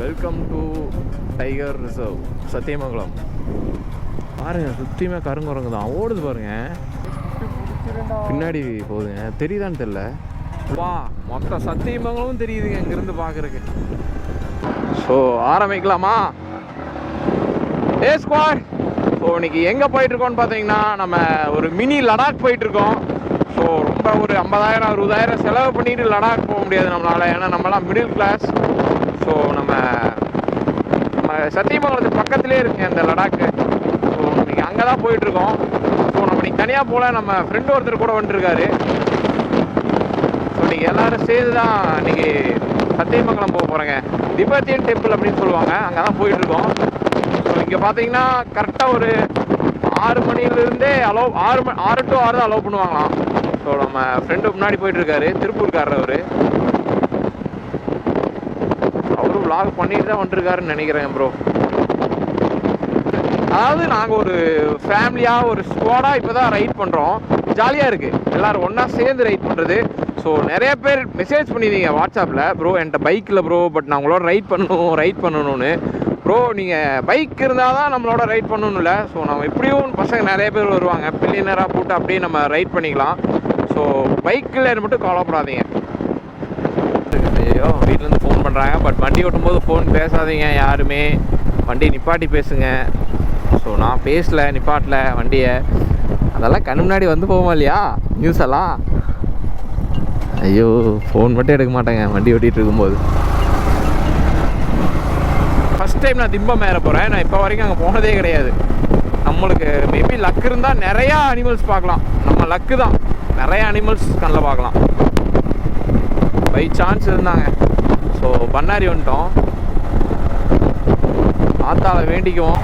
Welcome to tiger reserve Sathyamangalam. பாருங்க, சுற்றியுமே கருங்குரங்கு தான் ஓடுது பாருங்க. பின்னாடி போகுதுங்க, தெரியுதான்னு தெரில. வா, மொத்த சத்தியமங்கலமும் தெரியுதுங்க இங்கேருந்து பார்க்குறக்கு. ஸோ ஆரம்பிக்கலாமா? ஏ ஸ்குவாட். ஸோ இன்னைக்கு எங்கே போயிட்டுருக்கோன்னு பார்த்தீங்கன்னா, நம்ம ஒரு மினி லடாக் போயிட்டுருக்கோம். ஸோ ரொம்ப ஒரு 50,000 60,000 செலவு பண்ணிட்டு லடாக் போக முடியாது நம்மளால், ஏன்னா நம்மளாம் மிடில் கிளாஸ். ஸோ நம்ம சத்தியமங்கலத்துக்கு பக்கத்துலேயே இருக்குங்க இந்த லடாக்கு. ஸோ இன்னைக்கு அங்கே தான் போயிட்டுருக்கோம். ஸோ நம்ம இன்னைக்கு தனியாக போல், நம்ம ஃப்ரெண்டு ஒருத்தர் கூட வந்துட்டுருக்காரு. ஸோ இன்றைக்கி எல்லோரும் சேர்ந்து தான் இன்றைக்கி சத்தியமங்கலம் போக போகிறேங்க. திபெத்தியன் டெம்பிள் அப்படின்னு சொல்லுவாங்க, அங்கே தான் போயிட்டுருக்கோம். ஸோ இங்கே பார்த்தீங்கன்னா கரெக்டாக ஒரு 6 மணிலேருந்தே 6 to 6 தான் அலோவ் பண்ணுவாங்களாம். ஸோ நம்ம ஃப்ரெண்டு முன்னாடி போயிட்டுருக்காரு, திருப்பூர்காரர் அவரும் vlog பண்ணிட்டு தான் வந்துருக்காருன்னு நினைக்கிறேன் ப்ரோ. அதாவது நாங்கள் ஒரு ஃபேமிலியாக ஒரு ஸ்குவாடாக இப்போ தான் ரைட் பண்ணுறோம். ஜாலியாக இருக்குது எல்லோரும் ஒன்றா சேர்ந்து ரைட் பண்ணுறது. ஸோ நிறைய பேர் மெசேஜ் பண்ணிடுவீங்க வாட்ஸ்அப்பில், ப்ரோ என்கிட்ட பைக்கில் ப்ரோ, பட் நான் உங்களோட ரைட் பண்ணணும்னு. ப்ரோ நீங்கள் பைக் இருந்தால் தான் நம்மளோட ரைட் பண்ணணும் இல்லை. ஸோ நம்ம எப்படியும் பசங்க நிறைய பேர் வருவாங்க, பில்லியனராக போட்டு அப்படியே நம்ம ரைட் பண்ணிக்கலாம். ஸோ பைக்கில் மட்டும் கவலைப்படாதீங்க. ஐயோ, வீட்டிலேருந்து ஃபோன் பண்ணுறாங்க, பட் வண்டி ஓட்டும்போது ஃபோன் பேசாதீங்க யாருமே, வண்டி நிப்பாட்டி பேசுங்க. ஸோ நான் பேசல, நிப்பாட்டல வண்டியை, அதெல்லாம் கண்ணு முன்னாடி வந்து போவோமா இல்லையா நியூஸ் எல்லாம். ஐயோ, ஃபோன் மட்டும் எடுக்க மாட்டேங்க வண்டி ஓட்டிகிட்டு இருக்கும்போது. ஃபஸ்ட் டைம் நான் திம்பம் ஏற போகிறேன். நான் இப்போ வரைக்கும் அங்கே போனதே கிடையாது. நம்மளுக்கு மேபி லக் இருந்தால் நிறையா அனிமல்ஸ் பார்க்கலாம். நம்ம லக்கு தான், நிறையா அனிமல்ஸ் கண்ணில் பார்க்கலாம். பை சான்ஸ் இருந்தாங்க. ஸோ பண்ணாரி வந்துட்டோம், ஆத்தாவை வேண்டிக்குவோம்.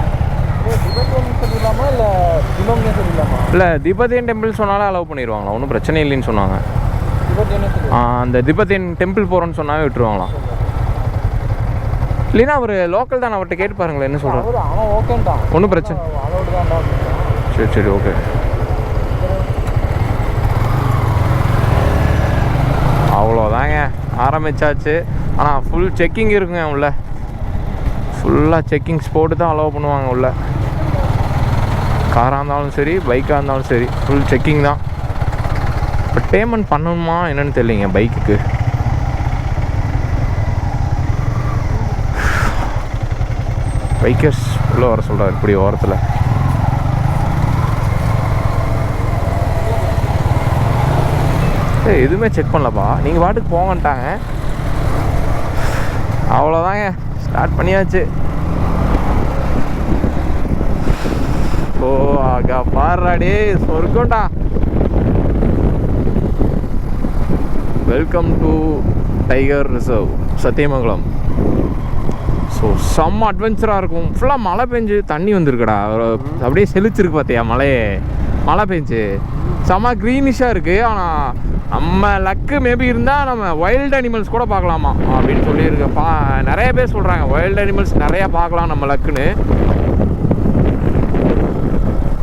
இல்லை, திபெத்தியன் டெம்பிள் சொன்னாலே அலோவ் பண்ணிடுவாங்களா, ஒன்றும் பிரச்சனை இல்லைன்னு சொன்னாங்க. அந்த திபெத்தியன் டெம்பிள் போகிறோன்னு சொன்னாவே விட்டுருவாங்களாம். இல்லைன்னா அவர் லோக்கல் தான், அவர்கிட்ட கேட்டு பாருங்களேன் என்ன சொல்கிறேன். ஒன்றும் பிரச்சனை. சரி சரி, ஓகே. அவ்வளோதாங்க, ஆரம்பித்தாச்சு. ஆனால் ஃபுல் செக்கிங் இருக்குங்க உள்ள, ஃபுல்லாக செக்கிங்ஸ் போட்டு தான் அலோவ் பண்ணுவாங்க உள்ள. காராக இருந்தாலும் சரி, பைக்காக இருந்தாலும் சரி, ஃபுல் செக்கிங் தான். பட் பேமெண்ட் பண்ணணுமா என்னன்னு தெரியலைங்க பைக்குக்கு. பைக்கர்ஸ் உள்ளே வர சொல்கிறார் இப்படி ஓரத்தில். எதுவுமே செக் பண்ணலப்பா, நீங்கள் பாட்டுக்கு போங்கன்ட்டாங்க. அவ்வளோதாங்க, ஸ்டார்ட் பண்ணியாச்சு. ஓ ஆகா, பாடுறாடே சொர்க்கம்டா. Welcome to tiger reserve Sathyamangalam. So செம்ம அட்வென்ச்சராக இருக்கும். ஃபுல்லாக மழை பெஞ்சு தண்ணி வந்துருக்குடா, அப்படியே செழிச்சிருக்கு பார்த்தியா மழை பெஞ்சு செம்ம க்ரீனிஷாக இருக்குது. ஆனால் நம்ம லக்கு மேபி இருந்தால் நம்ம வைல்டு அனிமல்ஸ் கூட பார்க்கலாமா அப்படின்னு சொல்லியிருக்கு. நிறைய பேர் சொல்கிறாங்க வைல்டு அனிமல்ஸ் நிறையா பார்க்கலாம் நம்ம லக்குன்னு.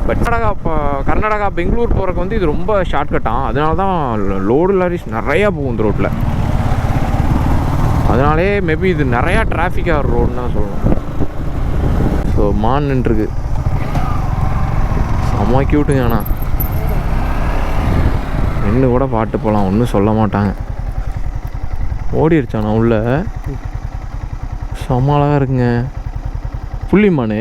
பட் கர்நாடகா பெங்களூர் போகிறக்கு வந்து இது ரொம்ப ஷார்ட்கட்டாக, அதனால தான் லோடு லாரிஸ் நிறையா போகும் இந்த ரோட்டில். அதனாலே மேபி இது நிறையா டிராஃபிக்காக ரோடுன்னு தான் சொல்லணும். ஸோ மான் நின்றுருக்கு, செம்ம கியூட்டுங்க. ஆனால் நின்று கூட பாட்டு போகலாம், ஒன்றும் சொல்ல மாட்டாங்க. ஓடிடுச்சாண்ணா உள்ள, செம்ம அழகாக இருக்குங்க புள்ளிமானு.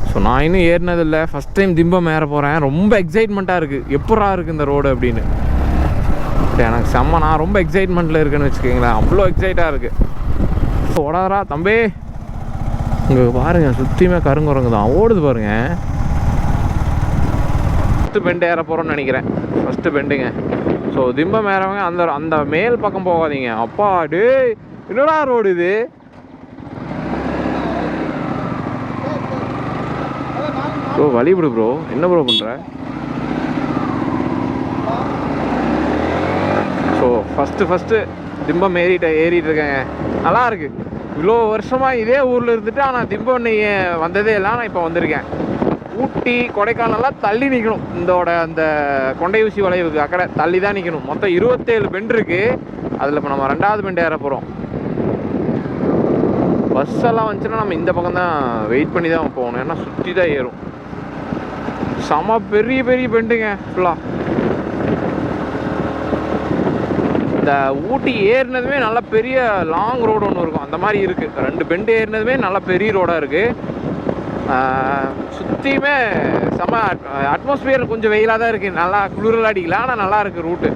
ஸோ நான் இன்னும் ஏறினதில்லை, ஃபஸ்ட் டைம் திம்பம் ஏற போகிறேன். ரொம்ப எக்ஸைட்மெண்ட்டாக இருக்குது, எப்படா இருக்குது இந்த ரோடு அப்படின்னு. எனக்கு செம்ம, நான் ரொம்ப எக்ஸைட்மெண்ட்டில் இருக்குன்னு வச்சுக்கோங்களேன், அவ்வளோ எக்ஸைட்டாக இருக்குது. ஓடாதரா தம்பி, இங்கே பாருங்கள் சுற்றியுமே கருங்குரங்கு தான் ஓடுது பாருங்கள். ஃபஸ்ட்டு பெண்டு ஏற போகிறோன்னு நினைக்கிறேன், ஃபஸ்ட்டு பெண்டுங்க. ஸோ திம்பம் ஏறவங்க அந்த மேல் பக்கம் போகாதீங்க. அப்பா டே, என்னடா ரோடு இது? ப்ரோ வழி விடு ப்ரோ, என்ன ப்ரோ பண்ணுற? ஸோ ஃபஸ்ட்டு திம்பம் ஏறிட்டு இருக்கேங்க. நல்லா இருக்குது. இவ்வளோ வருஷமாக இதே ஊரில் இருந்துட்டு ஆனால் திம்பம் வந்ததே இல்லை. நான் இப்போ வந்திருக்கேன். ஊட்டி கொடைக்கானல்லாம் தள்ளி நிற்கணும், இந்த கொண்டை ஊசி வளைவுக்கு அக்கறை தள்ளி தான் நிற்கணும். மொத்தம் 27 பெண்ட் இருக்குது. அதில் இப்போ நம்ம 2வது பெண்ட் ஏற போகிறோம். பஸ் எல்லாம் வந்துச்சுன்னா நம்ம இந்த பக்கம் தான் வெயிட் பண்ணி தான் போகணும், ஏன்னா சுற்றி தான் ஏறும். செம பெரிய பெரிய பெண்டுங்க ஃபுல்லாக. இந்த ஊட்டி ஏறினதுமே நல்ல பெரிய லாங் ரோடு ஒன்று இருக்கும், அந்த மாதிரி இருக்குது. 2 பெண்டு ஏறினதுமே நல்ல பெரிய ரோடாக இருக்குது. சுற்றியுமே செம அட்மாஸ்பியர் கொஞ்சம் வெயிலாக தான் இருக்குது, நல்லா குளிரெல்லாம் அடிக்கல, ஆனால் நல்லா இருக்குது ரூட்டு.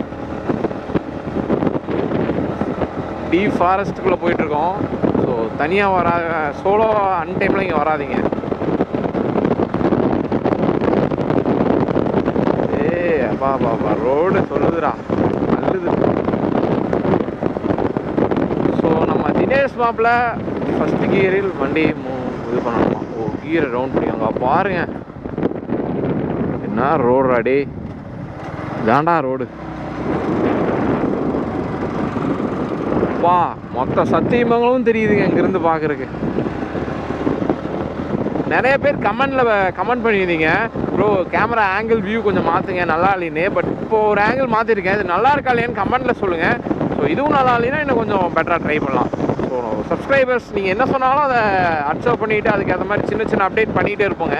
டீப் ஃபாரஸ்ட்டுக்குள்ளே போயிட்டுருக்கோம். ஸோ தனியாக சோலோ அன்டைமில் இங்கே வராதிங்க. பாப்பா ரோடு சொல்லுதுடா, நல்லது. ஸோ நம்ம தினேஷ் மாப்பில் ஃபஸ்ட்டு கியரில் வண்டி இது பண்ணணுமா? கியரை ரவுண்ட் பண்ணி அங்கே பாருங்க, என்ன ரோடு அடி தாண்டா ரோடு. வா மொத்த சத்தியமங்கலம் தெரியுதுங்க இங்கேருந்து பார்க்குறக்கு. நிறைய பேர் கமெண்ட் பண்ணியிருந்தீங்க, ப்ரோ கேமரா ஆங்கிள் வியூ கொஞ்சம் மாற்றுங்க நல்லா இல்லைன்னு. பட் இப்போது ஒரு ஆங்கிள் மாற்றிருக்கேன், இது நல்லா இருக்கா இல்லையான்னு கமெண்ட்டில் சொல்லுங்கள். ஸோ இதுவும் நல்லா இல்லைன்னா இன்னும் கொஞ்சம் பெட்டராக ட்ரை பண்ணலாம். ஸோ சப்ஸ்கிரைபர்ஸ் நீங்கள் என்ன சொன்னாலும் அதை அப்சர்வ் பண்ணிவிட்டு அதுக்கேற்ற மாதிரி சின்ன சின்ன அப்டேட் பண்ணிகிட்டே இருப்போங்க.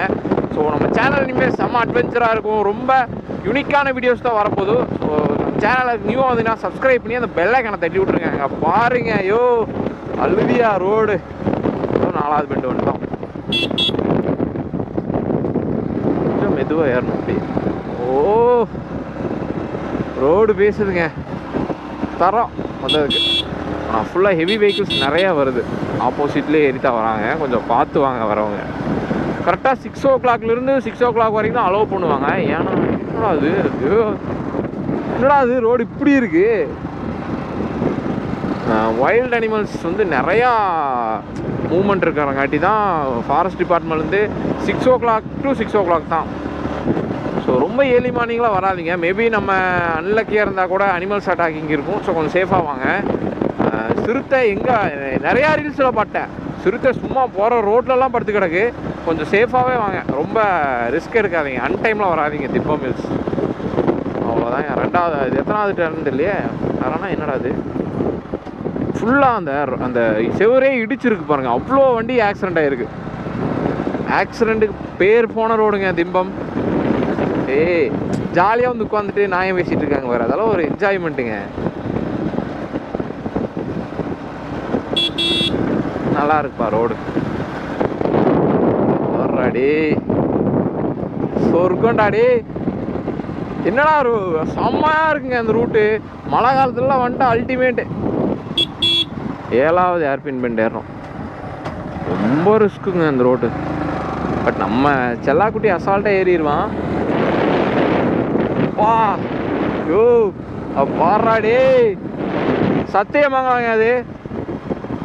ஸோ நம்ம சேனல் இனிமேல் செம்ம அட்வென்ச்சராக இருக்கும், ரொம்ப யூனிக்கான வீடியோஸ் தான் வரப்போகுது. ஸோ சேனலுக்கு நியூவாக வந்தீங்கன்னா சப்ஸ்கிரைப் பண்ணி அந்த பெல் ஐகானை தட்டி விட்ருங்க. அங்கே பாருங்க, ஐயோ அழுதியா ரோடு. 4வது பெண்டு ஒன்று தான், கொஞ்சம் மெதுவாக ஏறணும் அப்படி. ஓ ரோடு பேசுதுங்க, தரோம் வந்ததுக்கு. ஆனால் ஃபுல்லாக ஹெவி வெஹிக்கிள்ஸ் நிறையா வருது, ஆப்போசிட்லேயே ஏறித்தான் வராங்க, கொஞ்சம் பார்த்து வாங்க வரவங்க. கரெக்டாக 6 o'clockலேருந்து 6 o'clock வரைக்கும் தான் அலோவ் பண்ணுவாங்க. ஏன்னா என்னடா அது ரோடு இப்படி இருக்குது. வைல்டு அனிமல்ஸ் வந்து நிறையா மூவ்மெண்ட் இருக்கிறங்காட்டி தான் ஃபாரஸ்ட் டிபார்ட்மெண்ட்லேருந்து 6 o'clock to 6 o'clock தான். ஸோ ரொம்ப ஏர்லி மார்னிங்லாம் வராதிங்க. மேபி நம்ம அன்லக்கியாக இருந்தால் கூட அனிமல்ஸ் அட்டாக்கிங் இருக்கும். ஸோ கொஞ்சம் சேஃபாக வாங்க. சிறுத்தை எங்கே நிறையா ரீல்ஸில் பார்த்தேன், சிறுத்தை சும்மா போகிற ரோட்லலாம் படுத்து கிடக்கு. கொஞ்சம் சேஃபாகவே வாங்க, ரொம்ப ரிஸ்க் எடுக்காதீங்க, அன்டைமில் வராதிங்க திம்பம் ஹில்ஸ். அவ்வளோதான். 2வது இது எத்தனாவது டர்ன் இல்லையே அதனால் என்னடா இது ஃபுல்லாக அந்த செவரே இடிச்சிருக்கு பாருங்கள், அவ்வளோ வண்டி ஆக்சிடெண்ட் ஆகிருக்கு. ஆக்சிடெண்ட்டுக்கு பேர் போன ரோடுங்க திம்பம். ஜாலியாக வந்து உட்காந்துட்டு நாயம் பேசிகிட்டு இருக்காங்க வேறு, அதெல்லாம் ஒரு என்ஜாய்மெண்ட்டுங்க. நல்லா இருக்குப்பா ரோடு. வர்றாடி சொர்க்கண்டாடி, என்னடா செம்மையாக இருக்குங்க அந்த ரூட்டு. மழை காலத்துலலாம் வந்துட்டு அல்டிமேட்டு. 7வது ஏர்பின் பெண்ட் ஏறணும், ரொம்ப ரிஸ்க்குங்க அந்த ரோட்டு. பட் நம்ம செல்லாக்குட்டி அசால்ட்டாக ஏறிடுவான். வா யோ பாடுறாடே, சத்தியமங்கலங்க அது.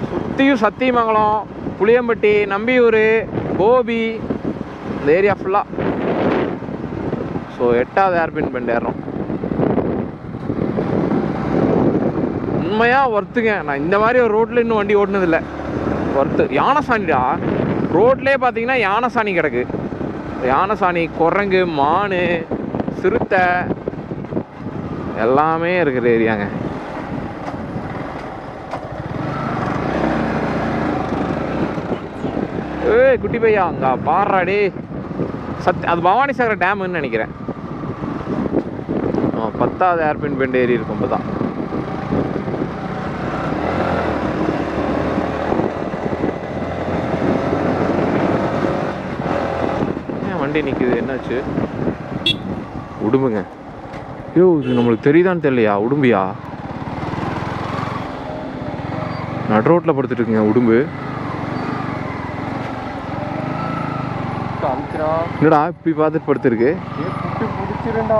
சுற்றியும் சத்தியமங்கலம், புளியம்பட்டி, நம்பியூர், கோபி, இந்த ஏரியா ஃபுல்லாக. ஸோ 8வது ஏர்பின் பெண்ட் ஏறணும். உண்மையாக ஒர்த்துங்க. நான் இந்த மாதிரி ஒரு ரோட்டில் இன்னும் வண்டி ஓட்டினதில்லை. ஒர்த்து. யானை சாணிடா ரோட்லேயே பார்த்தீங்கன்னா யானை சாணி கிடக்கு. யானை சாணி, குரங்கு, மான், சிறுத்தை எல்லாமே இருக்கிற ஏரியாங்க. குட்டி பையா அங்கே பாடுறாடி. அது பவானி சாகர் டேமுன்னு நினைக்கிறேன். 10வது ஏர்பின் பெண்ட் ஏறி இருக்கும். இப்போ தான் வண்டி நிற்குது, என்னாச்சு? உடும்புங்க. ஐயோ இது நம்மளுக்கு தெரியுதான்னு தெரியலையா? உடும்பியா? நடு ரோட்டில் படுத்துட்டு இருக்குங்க உடும்பு. என்னடா இப்படி பார்த்துட்டு படுத்துருக்கு?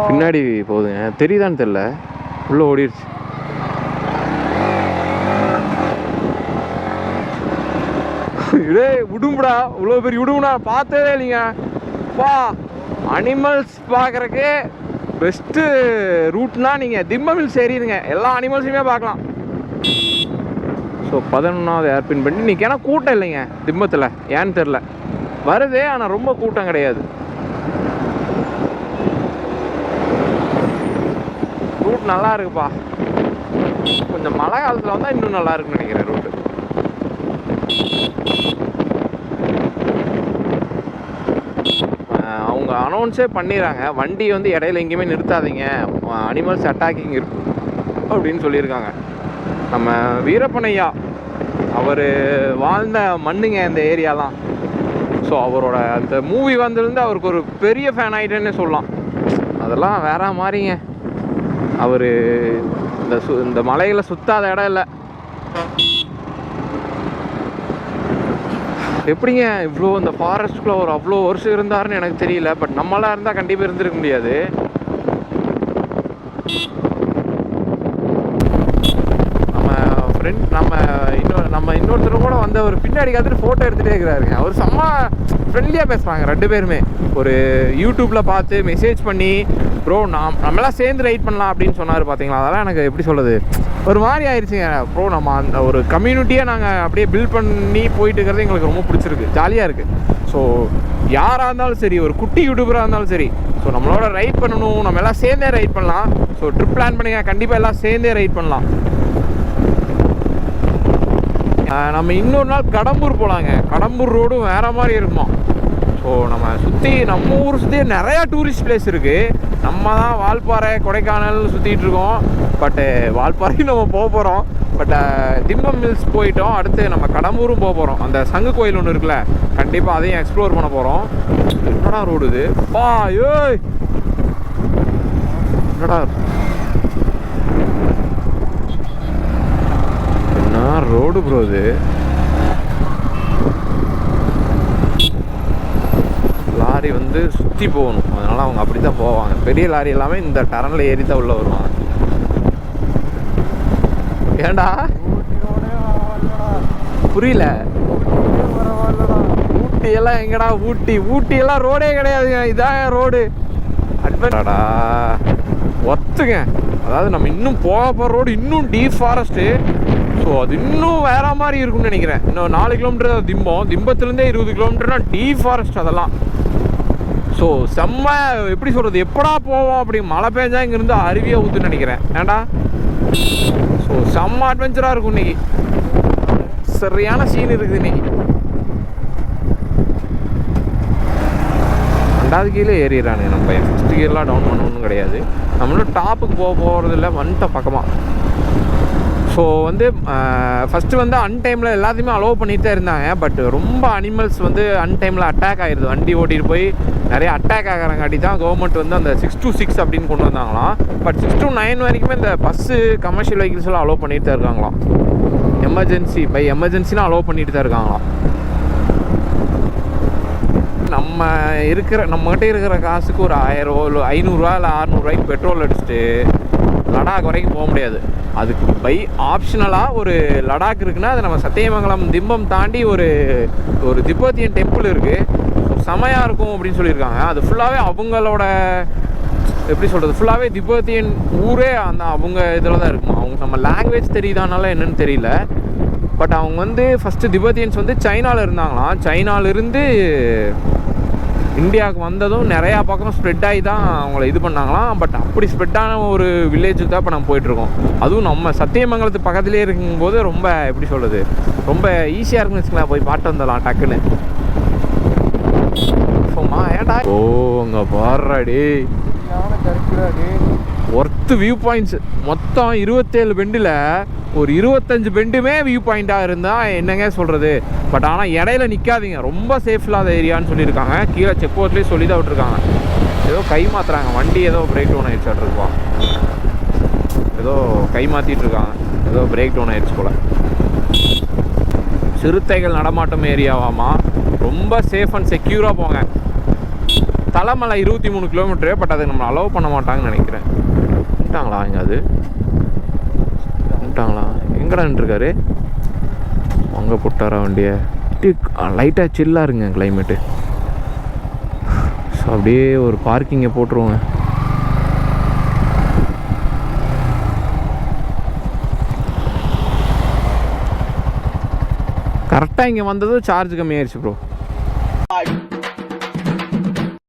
பின்னாடி போகுதுங்க, தெரியுதான்னு தெரியல, உள்ள ஓடிடுச்சு. இதே உடும்புடா, இவ்வளோ பெரிய உடும்புடா பார்த்ததே இல்லைங்க. பா அனிமல்ஸ் பார்க்குறக்கு பெஸ்ட்டு ரூட்னா நீங்கள் திம்பம் ஹில்ஸ் ஏறிடுங்க, எல்லா அனிமல்ஸுமே பார்க்கலாம். ஸோ 11வது ஏர்பின் பண்ணி இன்றைக்கி. ஏன்னா கூட்டம் இல்லைங்க திம்பத்தில், ஏன்னு தெரில. வருது ஆனால் ரொம்ப கூட்டம் கிடையாது. ரூட் நல்லா இருக்குப்பா. கொஞ்சம் மழை காலத்தில் வந்தால் இன்னும் நல்லா இருக்குன்னு நினைக்கிறேன் ரூட்டு. அவங்க அனௌன்ஸே பண்ணிடுறாங்க, வண்டி வந்து இடையில எங்கேயுமே நிறுத்தாதீங்க, அனிமல்ஸ் அட்டாக்கிங் இருக்கும் அப்படின்னு சொல்லியிருக்காங்க. நம்ம வீரப்பனையா அவர் வாழ்ந்த மண்ணுங்க இந்த ஏரியாலாம். ஸோ அவரோட அந்த மூவி வந்திருந்து அவருக்கு ஒரு பெரிய ஃபேன் ஆகிட்டேன்னு சொல்லலாம். அதெல்லாம் வேற மாதிரிங்க. அவர் இந்த மலையில் சுத்தாத இடம் இல்லை. எப்படிங்க இவ்வளோ இந்த ஃபாரஸ்ட்குள்ளே ஒரு அவ்வளோ வருஷம் இருந்தாருன்னு எனக்கு தெரியல. பட் நம்மளாம் இருந்தால் கண்டிப்பாக இருந்திருக்க முடியாது. நம்ம இன்னொருத்தர் கூட வந்து அவர் பின்னாடி காத்துட்டு ஃபோட்டோ எடுத்துகிட்டே இருக்கிறாருங்க. அவர் செம்ம ஃப்ரெண்ட்லியாக பேசுகிறாங்க ரெண்டு பேருமே. ஒரு யூடியூப்பில் பார்த்து மெசேஜ் பண்ணி ப்ரோ நம்மளாம் சேர்ந்து ரைட் பண்ணலாம் அப்படின்னு சொன்னார் பார்த்தீங்களா. அதெல்லாம் எனக்கு எப்படி சொல்கிறது, ஒரு மாதிரி ஆயிடுச்சுங்க. ப்ரோ நம்ம அந்த ஒரு கம்யூனிட்டியை நாங்கள் அப்படியே பில்ட் பண்ணி போயிட்டு இருக்கிறது எங்களுக்கு ரொம்ப பிடிச்சிருக்கு, ஜாலியாக இருக்குது. ஸோ யாராக இருந்தாலும் சரி, ஒரு குட்டி யூடியூபராக இருந்தாலும் சரி, ஸோ நம்மளோட ரைட் பண்ணணும், நம்ம எல்லாம் சேர்ந்தே ரைட் பண்ணலாம். ஸோ ட்ரிப் பிளான் பண்ணுங்க, கண்டிப்பாக எல்லாம் சேர்ந்தே ரைட் பண்ணலாம். நம்ம இன்னொரு நாள் கடம்பூர் போகலாங்க. கடம்பூர் ரோடும் வேறு மாதிரி இருக்குமா. ஸோ நம்ம ஊர் சுற்றி நிறையா டூரிஸ்ட் பிளேஸ் இருக்குது. நம்ம தான் வால்பாறை கொடைக்கானல் சுற்றிட்டு இருக்கோம். பட்டு வால்பாறையும் நம்ம போக போகிறோம். பட் திம்பம் மில்ஸ் போயிட்டோம். அடுத்து நம்ம கடம்பூரும் போக போகிறோம். அந்த சங்கு கோயில் ஒன்று இருக்குல்ல, கண்டிப்பாக அதையும் எக்ஸ்ப்ளோர் பண்ண போகிறோம். என்னடா ரோடு இது பா, ஏய் என்னடா ரோடு ப்ரோ இது. லாரி வந்து சுற்றி போகணும், அதனால் அவங்க அப்படி தான் போவாங்க. பெரிய லாரி எல்லாமே இந்த டரனில் ஏறி தான் உள்ளே வருவாங்க. ஏண்டா புரியல? ஊட்டியெல்லாம் எங்கடா? ஊட்டியெல்லாம் ரோடே கிடையாதுங்க, இதான் ரோடு. அட்வென்டா ஒத்துங்க. அதாவது நம்ம இன்னும் போகிற ரோடு இன்னும் டீப் ஃபாரஸ்ட்டு. ஸோ அது இன்னும் வேற மாதிரி இருக்கும்னு நினைக்கிறேன். இன்னும் 4 கிலோமீட்டர் திம்பத்துலேருந்தே 20 கிலோமீட்டர்னா டீப் ஃபாரஸ்ட் அதெல்லாம். ஸோ செம்ம எப்படி சொல்கிறது, எப்படா போவோம் அப்படி மழை பெஞ்சா இங்கேருந்து அருவியாக ஊற்றுன்னு நினைக்கிறேன். ஏண்டா ஸோ செம்ம அட்வென்ச்சராக இருக்கும் இன்னைக்கு. சரியான சீன் இருக்குது இன்னைக்கு. 2வது கீழே ஏறிடுறானுங்க. நம்ம ஃபஸ்ட்டு கீழெலாம் டவுன் பண்ணணும்னு கிடையாது. நம்மளும் டாப்புக்கு போகிறதில்ல, வந்துட்ட பக்கமாக. ஸோ வந்து ஃபஸ்ட்டு வந்து அன்டைமில் எல்லாத்தையுமே அலோவ் பண்ணிட்டு தான் இருந்தாங்க. பட் ரொம்ப அனிமல்ஸ் வந்து அன்டைமில் அட்டாக் ஆகிடுது. வண்டி ஓட்டிகிட்டு போய் நிறைய அட்டாக் ஆகிறாங்காட்டி தான் கவர்மெண்ட் வந்து அந்த 6 to 6 அப்படின்னு கொண்டு வந்தாங்களாம். பட் 6 to 9 வரைக்குமே இந்த பஸ்ஸு கமர்ஷியல் வெஹிக்கிள்ஸ் எல்லாம் அலோவ் பண்ணிட்டு தான் இருக்காங்களாம். எமர்ஜென்சினா அலோவ் பண்ணிட்டு தான் இருக்காங்களாம். நம்மகிட்ட இருக்கிற காசுக்கு ஒரு 1000 இல்லை 500 இல்லை 600 பெட்ரோல் அடிச்சுட்டு லடாக் வரைக்கும் போக முடியாது. அதுக்கு பை ஆப்ஷனலாக ஒரு லடாக் இருக்குன்னா அது நம்ம சத்தியமங்கலம் திம்பம் தாண்டி ஒரு திபெத்தியன் டெம்பிள் இருக்குது. செமையாக இருக்கும் அப்படின்னு சொல்லியிருக்காங்க. அது ஃபுல்லாகவே அவங்களோட எப்படி சொல்கிறது, ஃபுல்லாகவே திபெத்தியன் ஊரே அந்த அவங்க இதில் தான் இருக்கும். அவங்க நம்ம லாங்குவேஜ் தெரியுதானால என்னன்னு தெரியல. பட் அவங்க வந்து ஃபஸ்ட்டு திபெத்தியன்ஸ் வந்து சைனாவில் இருந்தாங்களாம். சைனாவிலிருந்து இந்தியாவுக்கு வந்ததும் நிறையா பக்கம் ஸ்ப்ரெட் ஆகி தான் அவங்கள இது பண்ணாங்களாம். பட் அப்படி ஸ்ப்ரெட்டான ஒரு வில்லேஜுக்கு தான் இப்போ நம்ம போயிட்டுருக்கோம். அதுவும் நம்ம சத்தியமங்கலத்து பக்கத்துலேயே இருக்கும்போது ரொம்ப எப்படி சொல்கிறது, ரொம்ப ஈஸியாக இருக்குன்னு வச்சுக்கலாம். போய் பாட்டு வந்துடலாம் டக்குன்னு. ஏன்டா அங்கே பாடுறாடி ஒர்த்து வியூ பாயிண்ட்ஸ் மொத்தம் 27 பெண்டில் ஒரு 25 பெண்டுமே வியூ பாயிண்ட்டாக இருந்தால் என்னங்க சொல்கிறது. பட் ஆனால் இடையில நிற்காதீங்க, ரொம்ப சேஃப் இல்லாத ஏரியான்னு சொல்லியிருக்காங்க. கீழே செக் போஸ்ட்லேயே சொல்லி தான் விட்டுருக்காங்க. ஏதோ கை மாற்றுறாங்க, வண்டி ஏதோ பிரேக் டவுன் ஆகிடுச்சு இருப்பான். ஏதோ கை மாற்றிட்டு இருக்காங்க, ஏதோ பிரேக் டவுன் ஆகிடுச்சு போல். சிறுத்தைகள் நடமாட்டம் ஏரியாவாமா, ரொம்ப சேஃப் அண்ட் செக்யூராக போங்க. தலைமலை 23 கிலோமீட்டரு. பட் அதை நம்ம அலோவ் பண்ண மாட்டாங்கன்னு நினைக்கிறேன். வந்துட்டாங்களா இங்கே? அது வந்துட்டாங்களா? எங்கடா நின்றுருக்காரு? அங்கே போட்டாரா வண்டியை? லைட்டாக சில்லாக இருங்க கிளைமேட்டு. ஸோ அப்படியே ஒரு பார்க்கிங்கை போட்டுருவோங்க. கரெக்டாக இங்கே வந்ததும் சார்ஜ் கம்மியாயிருச்சு ப்ரோ.